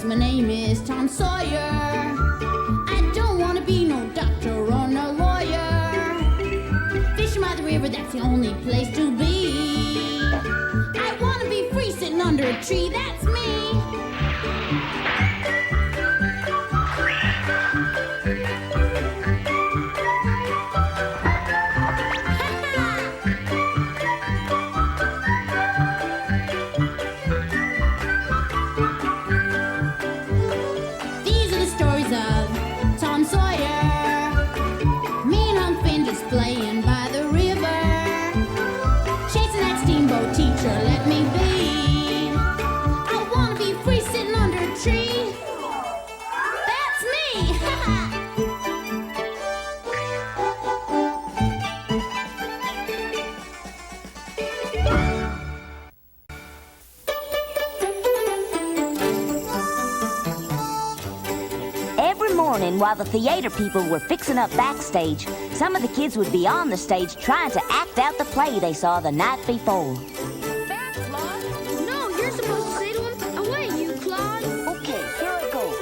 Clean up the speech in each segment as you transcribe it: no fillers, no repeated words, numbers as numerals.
my name is Tom Sawyer. I don't want to be no doctor or no lawyer. Fishing by the river, that's the only place to be. I want to be free sitting under a tree, that's me. These are the stories of Tom Sawyer. Me and Unc Finn just playing by the river, chasing that steamboat teacher, let me be. I want to be free sitting under a tree. That's me! Every morning while the theater people were fixing up backstage, some of the kids would be on the stage trying to act out the play they saw the night before. Back, Claude. No, you're supposed to say to him, away, you Claude. Okay, here I go.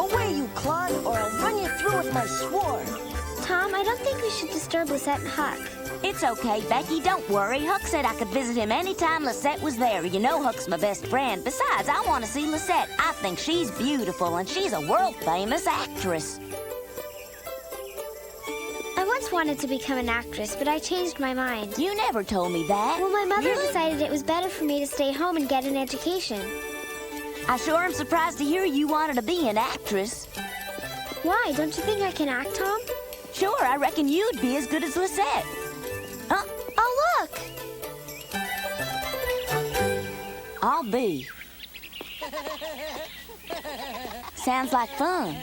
Away, you Claude, or I'll run you through with my sword. Tom, I don't think we should disturb Lisette and Huck. It's okay, Becky, don't worry. Huck said I could visit him anytime Lisette was there. You know Huck's my best friend. Besides, I want to see Lisette. I think she's beautiful, and she's a world-famous actress. I once wanted to become an actress, but I changed my mind. You never told me that. Well, my mother decided it was better for me to stay home and get an education. I sure am surprised to hear you wanted to be an actress. Why? Don't you think I can act, Tom? Sure, I reckon you'd be as good as Lisette. Oh, look! I'll be. Sounds like fun.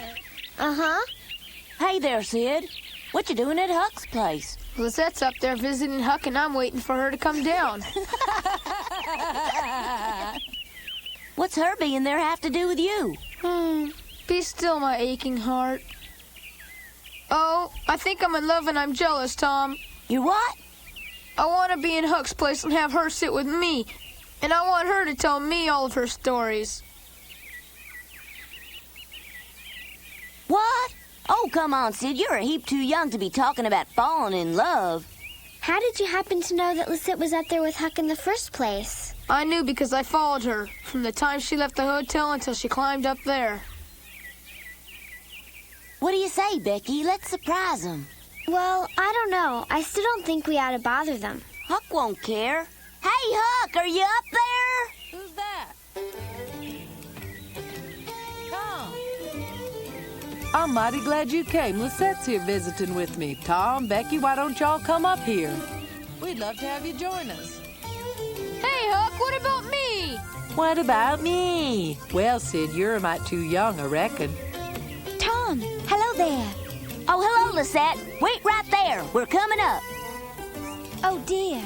Uh-huh. Hey there, Sid. What you doing at Huck's place? Lisette's up there visiting Huck, and I'm waiting for her to come down. What's her being there have to do with you? Be still, my aching heart. Oh, I think I'm in love and I'm jealous, Tom. You what? I want to be in Huck's place and have her sit with me. And I want her to tell me all of her stories. What? Oh, come on, Sid. You're a heap too young to be talking about falling in love. How did you happen to know that Lisette was up there with Huck in the first place? I knew because I followed her from the time she left the hotel until she climbed up there. What do you say, Becky? Let's surprise them. Well, I don't know. I still don't think we ought to bother them. Huck won't care. Hey, Huck, are you up there? Who's that? Tom. I'm mighty glad you came. Lisette's here visiting with me. Tom, Becky, why don't y'all come up here? We'd love to have you join us. Hey, Huck, what about me? What about me? Well, Sid, you're a mite too young, I reckon. Tom, hello there. Oh, hello, Lisette. Wait right there. We're coming up. Oh, dear.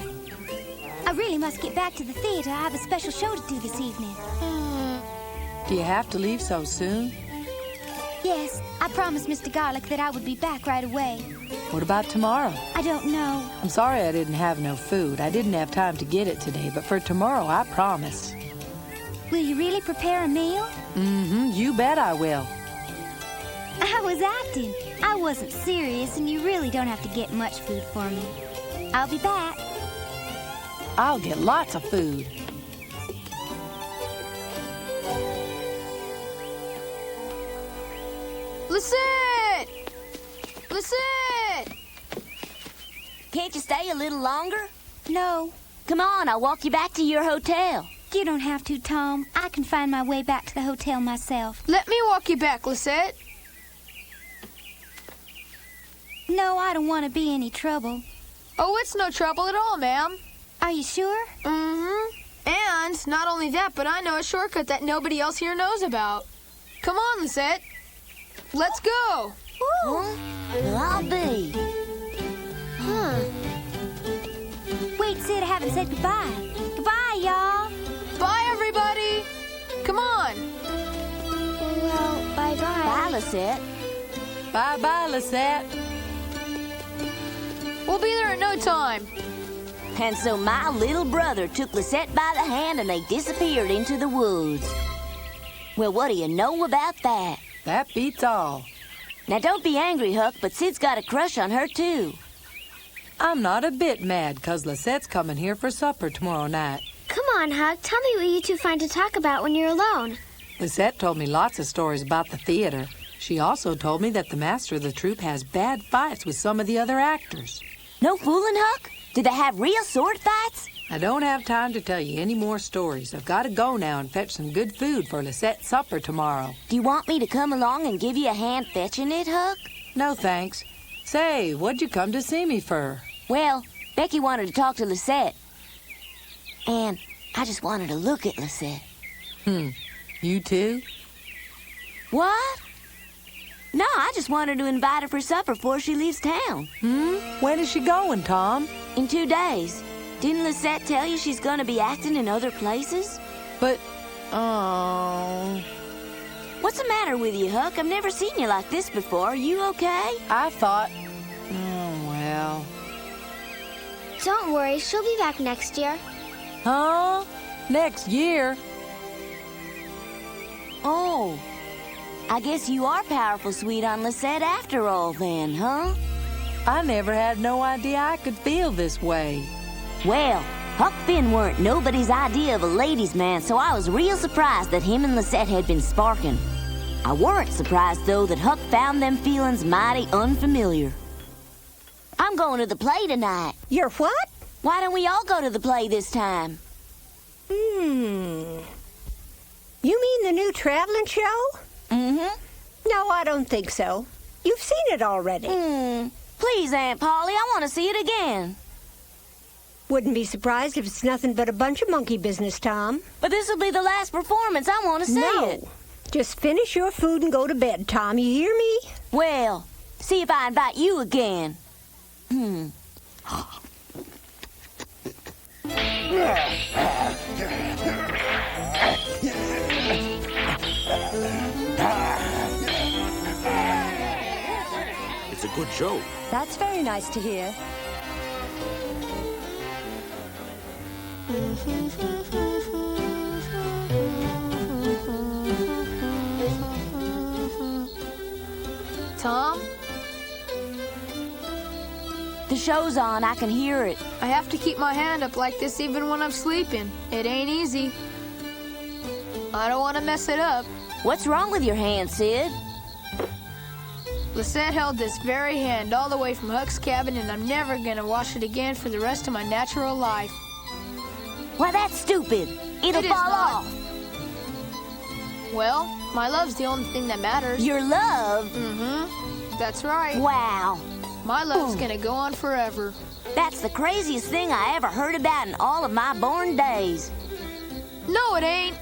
I really must get back to the theater. I have a special show to do this evening. Do you have to leave so soon? Yes, I promised Mr. Garlic that I would be back right away. What about tomorrow? I don't know. I'm sorry I didn't have no food. I didn't have time to get it today, but for tomorrow, I promise. Will you really prepare a meal? Mm-hmm, you bet I will. I was acting. I wasn't serious, and you really don't have to get much food for me. I'll be back. I'll get lots of food. Lisette! Lisette! Can't you stay a little longer? No, Come on, I'll walk you back to your hotel. you don't have to, Tom. I can find my way back to the hotel myself. Let me walk you back, Lisette. No, I don't want to be any trouble. Oh, it's no trouble at all, ma'am. Are you sure? Mm-hmm. And not only that, but I know a shortcut that nobody else here knows about. Come on, Lisette. Let's go. Huh? Well, I'll be. Huh. Wait, Sid, I haven't said goodbye. Goodbye, y'all. Bye, everybody. Come on. Well, bye-bye. Bye, Lisette. Bye-bye, Lisette. We'll be there in no time. And so my little brother took Lisette by the hand and they disappeared into the woods. Well, what do you know about that? That beats all. Now, don't be angry, Huck, but Sid's got a crush on her, too. I'm not a bit mad, 'cause Lisette's coming here for supper tomorrow night. Come on, Huck. Tell me what you two find to talk about when you're alone. Lisette told me lots of stories about the theater. She also told me that the master of the troupe has bad fights with some of the other actors. No fooling, Huck? Did they have real sword fights? I don't have time to tell you any more stories. I've got to go now and fetch some good food for Lisette's supper tomorrow. Do you want me to come along and give you a hand fetching it, Huck? No, thanks. Say, what'd you come to see me for? Well, Becky wanted to talk to Lisette. And I just wanted to look at Lisette. You too? What? No, I just wanted to invite her for supper before she leaves town. When is she going, Tom? In 2 days. Didn't Lisette tell you she's going to be acting in other places? But, oh... What's the matter with you, Huck? I've never seen you like this before. Are you okay? I thought... Oh, well... Don't worry, she'll be back next year. Huh? Next year? Oh. I guess you are powerful sweet on Lisette after all then, huh? I never had no idea I could feel this way. Well, Huck Finn weren't nobody's idea of a ladies' man, so I was real surprised that him and Lisette had been sparking. I weren't surprised, though, that Huck found them feelings mighty unfamiliar. I'm going to the play tonight. You're what? Why don't we all go to the play this time? You mean the new traveling show? Mm-hmm. No, I don't think so. You've seen it already. Please, Aunt Polly, I want to see it again. Wouldn't be surprised if it's nothing but a bunch of monkey business, Tom. But this'll be the last performance. I want to see it. No. Just finish your food and go to bed, Tom. You hear me? Well, see if I invite you again. It's a good show. That's very nice to hear. Tom, The show's on. I can hear it. I have to keep my hand up like this even when I'm sleeping. It ain't easy. I don't want to mess it up. What's wrong with your hand, Sid? Lisette held this very hand all the way from Huck's cabin, and I'm never gonna wash it again for the rest of my natural life. Why, that's stupid. It'll It is fall not. off. Well, my love's the only thing that matters. Your love? That's right. Wow. My love's gonna go on forever. That's the craziest thing I ever heard about in all of my born days. No, it ain't.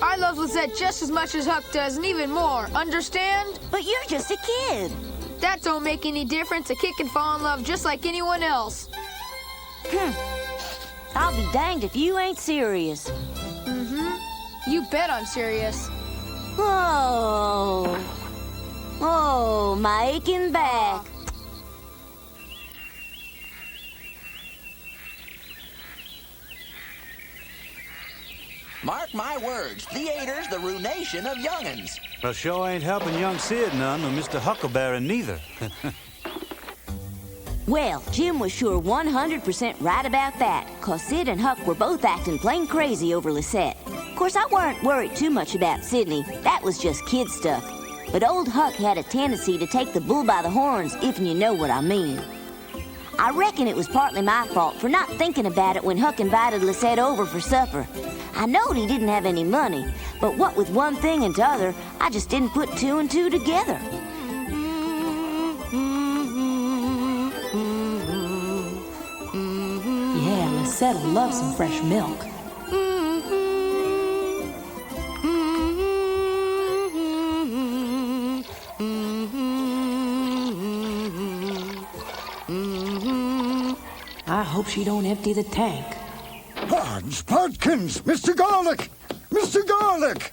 I love Lisette just as much as Huck does, and even more. Understand? But you're just a kid. That don't make any difference. A kid can fall in love just like anyone else. I'll be danged if you ain't serious. You bet I'm serious. Oh. Oh, my aching back. Mark my words, theater's the ruination of young'uns. Well, sure ain't helping young Sid none, or Mr. Huckleberry neither. Well, Jim was sure 100% right about that, 'cause Sid and Huck were both acting plain crazy over Lisette. Of course, I weren't worried too much about Sidney. That was just kid stuff. But old Huck had a tendency to take the bull by the horns, if you know what I mean. I reckon it was partly my fault for not thinking about it when Huck invited Lisette over for supper. I knowed he didn't have any money, but what with one thing and t'other, I just didn't put two and two together. Yeah, Lisette'll love some fresh milk. I hope she don't empty the tank. Podge, Podkins, Mr. Garlic! Mr. Garlic!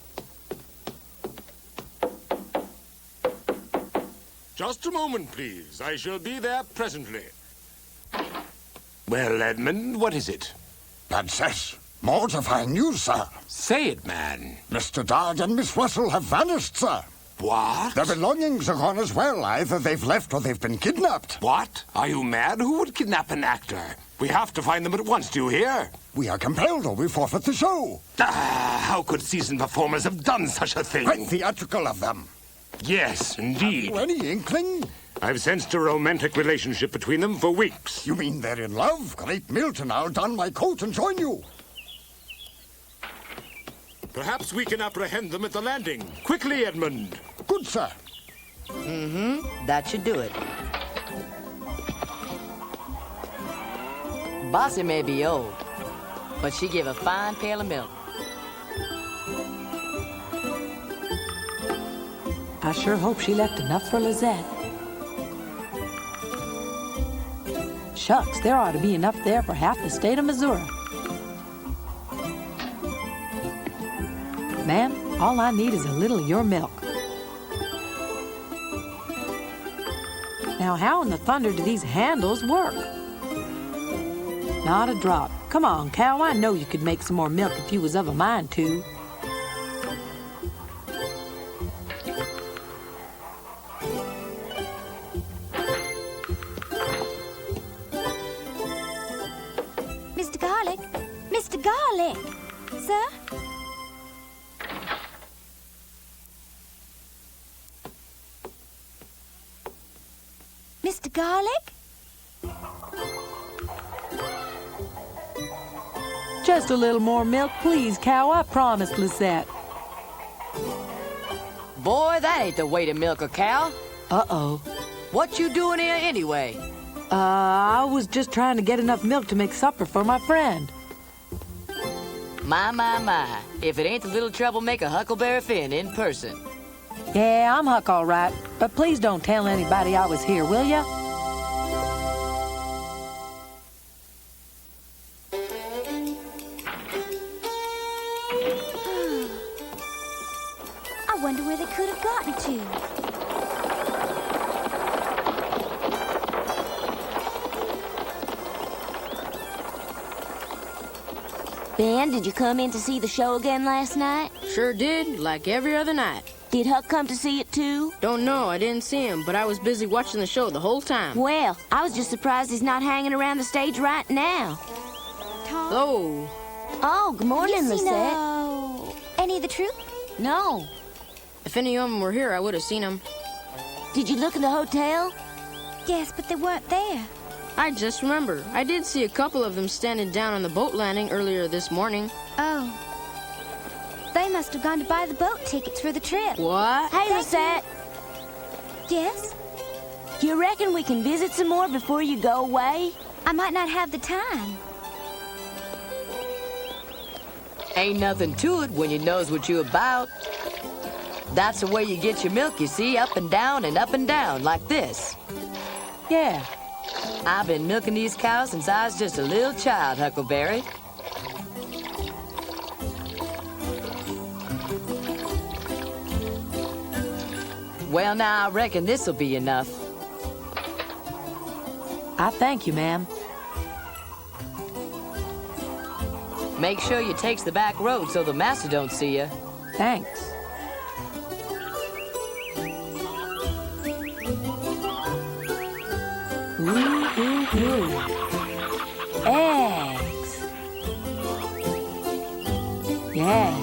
Just a moment, please. I shall be there presently. Well, Edmund, what is it? Princess, Mortifying news, sir. Say it, man. Mr. Dodd and Miss Russell have vanished, sir. What? Their belongings are gone as well. Either they've left or they've been kidnapped. What? Are you mad? Who would kidnap an actor? We have to find them at once, do you hear? We are compelled or we forfeit the show. How could seasoned performers have done such a thing? Quite theatrical of them. Yes, indeed. Have you any inkling? I've sensed a romantic relationship between them for weeks. You mean they're in love? Great Milton, I'll don my coat and join you. Perhaps we can apprehend them at the landing. Quickly, Edmund. Good, sir. That should do it. Bossy may be old, but she give a fine pail of milk. I sure hope she left enough for Lizette. Shucks, there ought to be enough there for half the state of Missouri. Ma'am, all I need is a little of your milk. Now, how in the thunder do these handles work? Not a drop. Come on, cow, I know you could make some more milk if you was of a mind to. Mr. Garlic! Mr. Garlic! Sir? Mr. Garlic? Just a little more milk, please, cow. I promised Lisette. Boy, that ain't the way to milk a cow. Uh-oh. What you doing here anyway? I was just trying to get enough milk to make supper for my friend. My. If it ain't the little troublemaker Huckleberry Finn in person. Yeah, I'm Huck, all right. But please don't tell anybody I was here, will ya? I wonder where they could have gotten to. Ben, did you come in to see the show again last night? Sure did, like every other night. Did Huck come to see it too? Don't know, I didn't see him, but I was busy watching the show the whole time. Well, I was just surprised he's not hanging around the stage right now. Tom? Oh, good morning, Have you seen, Lisette. any of the troop? No. If any of them were here, I would have seen them. Did you look in the hotel? Yes, but they weren't there. I just remember, I did see a couple of them standing down on the boat landing earlier this morning. Oh. They must have gone to buy the boat tickets for the trip. What? Hey, Lisette. Yes? Do you reckon we can visit some more before you go away? I might not have the time. Ain't nothing to it when you knows what you about. That's the way you get your milk, you see, up and down, like this. Yeah. I've been milking these cows since I was just a little child, Huckleberry. Well, now, I reckon this'll be enough. I thank you, ma'am. Make sure you takes the back road so the master don't see you. Thanks. Ooh. Eggs. Yeah.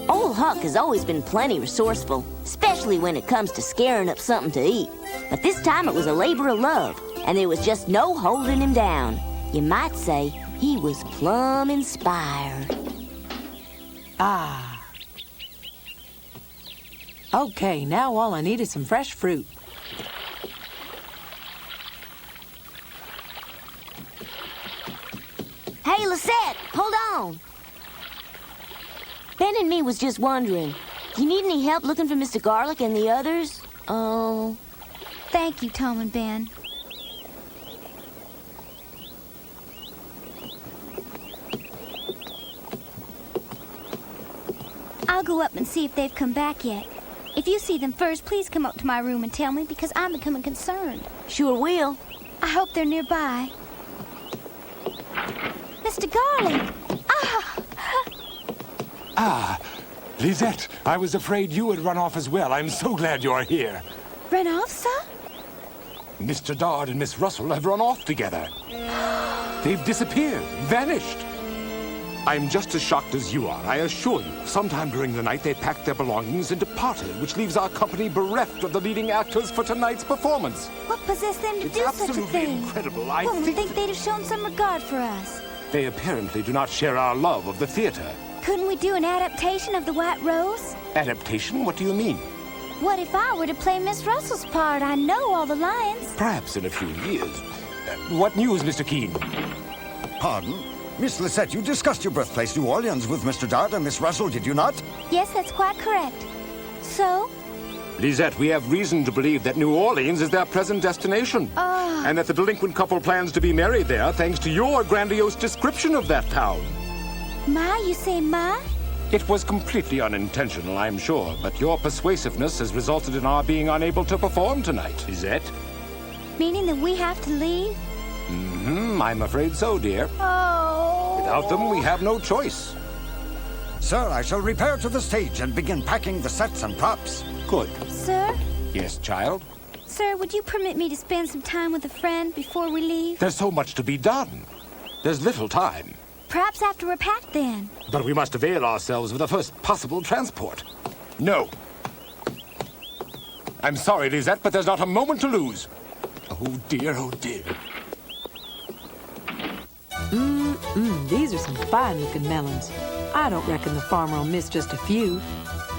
Old Huck has always been plenty resourceful, especially when it comes to scaring up something to eat. But this time it was a labor of love, and there was just no holding him down. You might say he was plumb inspired. Ah. Okay, now all I need is some fresh fruit. Hey, Lisette, hold on. Ben and me was just wondering, do you need any help looking for Mr. Garlic and the others? Oh. Thank you, Tom and Ben. I'll go up and see if they've come back yet. If you see them first, please come up to my room and tell me, because I'm becoming concerned. Sure will. I hope they're nearby. Mr. Garlic! Ah, Lisette, I was afraid you had run off as well. I'm so glad you're here. Run off, sir? Mr. Dodd and Miss Russell have run off together. They've disappeared, vanished. I'm just as shocked as you are, I assure you. Sometime during the night, they packed their belongings and departed, which leaves our company bereft of the leading actors for tonight's performance. What possessed them to It's do such a absolutely thing? incredible. One would think they'd have shown some regard for us. They apparently do not share our love of the theater. Couldn't we do an adaptation of The White Rose? Adaptation? What do you mean? What if I were to play Miss Russell's part? I know all the lines. Perhaps in a few years. What news, Mr. Keene? Pardon? Miss Lisette, you discussed your birthplace, New Orleans, with Mr. Dodd and Miss Russell, did you not? Yes, that's quite correct. So? Lisette, we have reason to believe that New Orleans is their present destination. And that the delinquent couple plans to be married there thanks to your grandiose description of that town. Ma? You say Ma? It was completely unintentional, I'm sure, but your persuasiveness has resulted in our being unable to perform tonight, Lisette. Meaning that we have to leave? I'm afraid so, dear. Oh. Without them, we have no choice. Sir, I shall repair to the stage and begin packing the sets and props. Good. Sir? Yes, child? Sir, would you permit me to spend some time with a friend before we leave? There's so much to be done. There's little time. Perhaps after we're packed then. But we must avail ourselves of the first possible transport. No. I'm sorry, Lisette, but there's not a moment to lose. Oh, dear, oh, dear. These are some fine-looking melons. I don't reckon the farmer will miss just a few,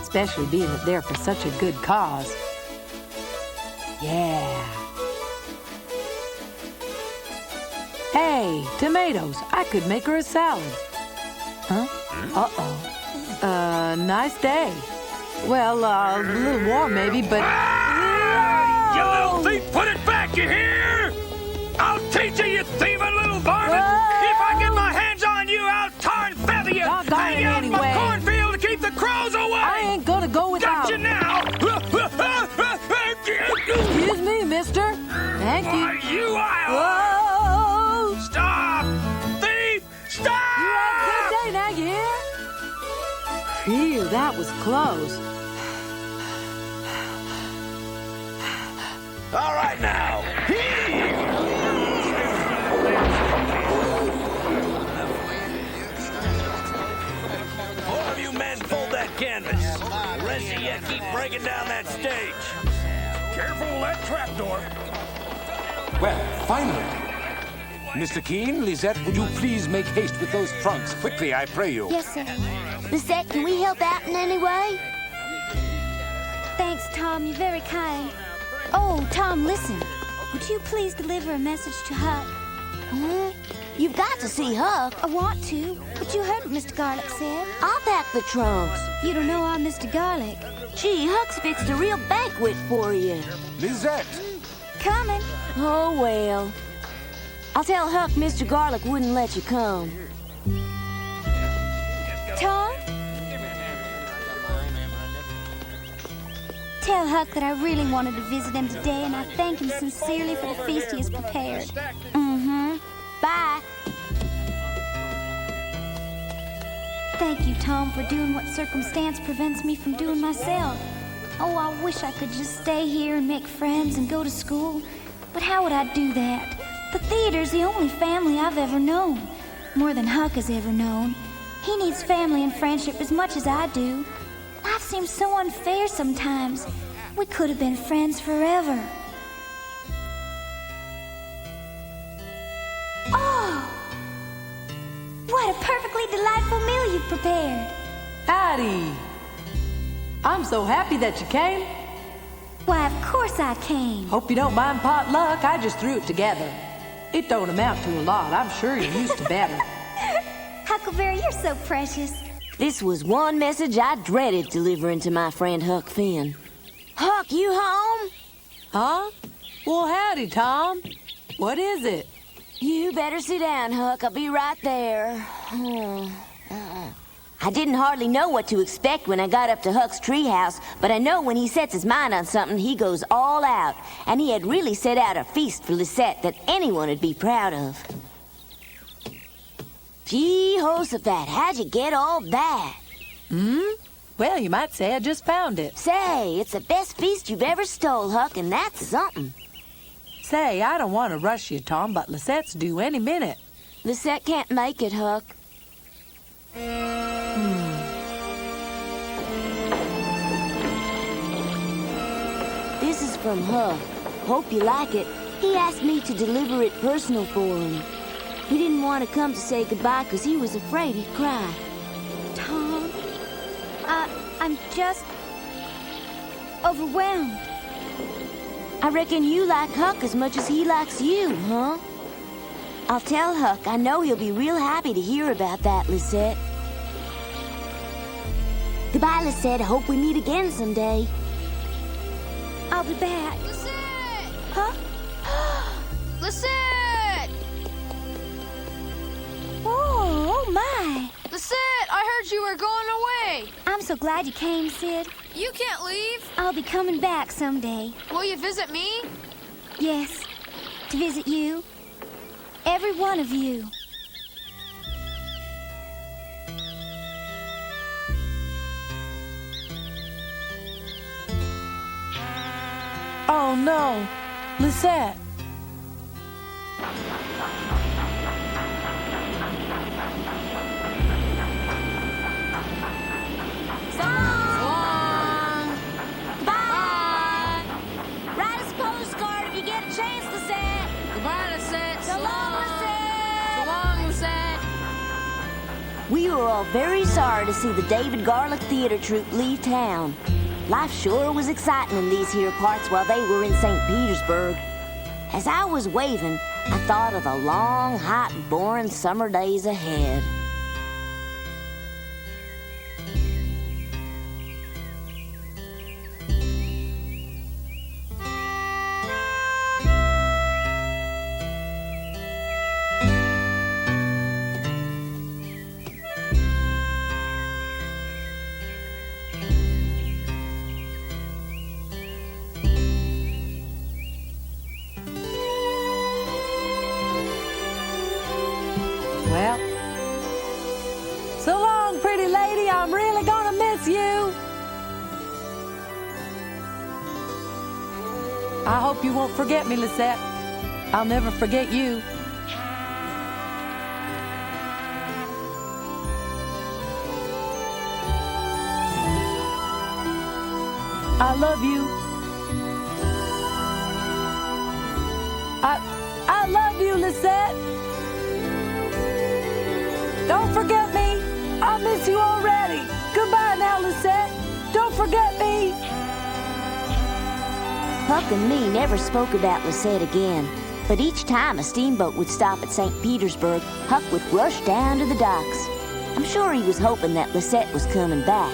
especially being that they're for such a good cause. Yeah. Hey, tomatoes. I could make her a salad. Huh? Uh-oh. Nice day. Well, a little warm maybe, but... You little thief, put it back, you hear? I'll teach you, you thieving little varmint! If I get my hands on you, I'll tar and feather you! Hang you out in my cornfield to keep the crows away! I ain't gonna go without... Got you now! Excuse me, mister. Thank you. Why, you Whoa! Stop! Thief! Stop! You have a good day now, you hear? Phew, that was close. All right now! All of you men fold that canvas. The rest of you keep breaking down that stage. Careful of that trapdoor. Well, finally. Mr. Keene, Lisette, would you please make haste with those trunks? Quickly, I pray you. Yes, sir. Lisette, can we help out in any way? Thanks, Tom. You're very kind. Oh, Tom, listen. Would you please deliver a message to Huck? Huh? You've got to see Huck. I want to, but you heard what Mr. Garlic said. I'll pack the trunks. You don't know I'm Mr. Garlic. Gee, Huck's fixed a real banquet for you. Lisette! Coming. Oh, well. I'll tell Huck Mr. Garlic wouldn't let you come. Tom? Tell Huck that I really wanted to visit him today, and I thank him sincerely for the feast he has prepared. Mm-hmm. Bye. Thank you, Tom, for doing what circumstance prevents me from doing myself. Oh, I wish I could just stay here and make friends and go to school. But how would I do that? The theater's the only family I've ever known. More than Huck has ever known. He needs family and friendship as much as I do. Life seems so unfair sometimes. We could have been friends forever. Oh! What a perfectly delightful meal you've prepared. Howdy. I'm so happy that you came. Why, of course I came. Hope you don't mind potluck. I just threw it together. It don't amount to a lot. I'm sure you're used to better. Huckleberry, you're so precious. This was one message I dreaded delivering to my friend Huck Finn. Huck, you home? Huh? Well, howdy, Tom. What is it? You better sit down, Huck. I'll be right there. I didn't hardly know what to expect when I got up to Huck's treehouse, but I know when he sets his mind on something, he goes all out. And he had really set out a feast for Lisette that anyone would be proud of. Jehoshaphat, how'd you get all that? Well, you might say I just found it. Say, it's the best feast you've ever stole, Huck, and that's something. Say, I don't want to rush you, Tom, but Lisette's due any minute. Lisette can't make it, Huck. This is from Huck. Hope you like it. He asked me to deliver it personal for him. He didn't want to come to say goodbye because he was afraid he'd cry. Tom, I'm just overwhelmed. I reckon you like Huck as much as he likes you, huh? I'll tell Huck. I know he'll be real happy to hear about that, Lisette. Goodbye, Lisette. I hope we meet again someday. I'll be back. Lisette! Huh? Lisette! Oh my! Lisette, I heard you were going away. I'm so glad you came, Sid. You can't leave. I'll be coming back someday. Will you visit me? Yes, to visit you. Every one of you. Oh, no. Lisette. So long. Bye. Write us a postcard if you get a chance, Lisette. Goodbye, Lisette. So long, Lisette. So long, Lisette. We were all very sorry to see the David Garlic Theater troupe leave town. Life sure was exciting in these here parts while they were in St. Petersburg. As I was waving, I thought of the long, hot, boring summer days ahead. Well, so long, pretty lady. I'm really gonna miss you. I hope you won't forget me, Lisette. I'll never forget you. I love you. I love you, Lisette. Don't forget me. I miss you already. Goodbye now, Lisette. Don't forget me. Huck and me never spoke about Lisette again, but each time a steamboat would stop at St. Petersburg, Huck would rush down to the docks. I'm sure he was hoping that Lisette was coming back.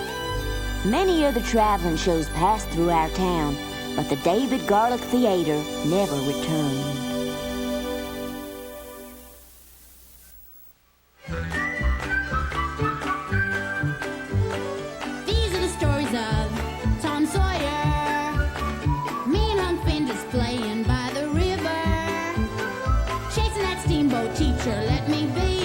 Many other traveling shows passed through our town, but the David Garlic Theater never returned. These are the stories of Tom Sawyer. Me and Unc Finn just playing by the river, chasing that steamboat teacher, let me be.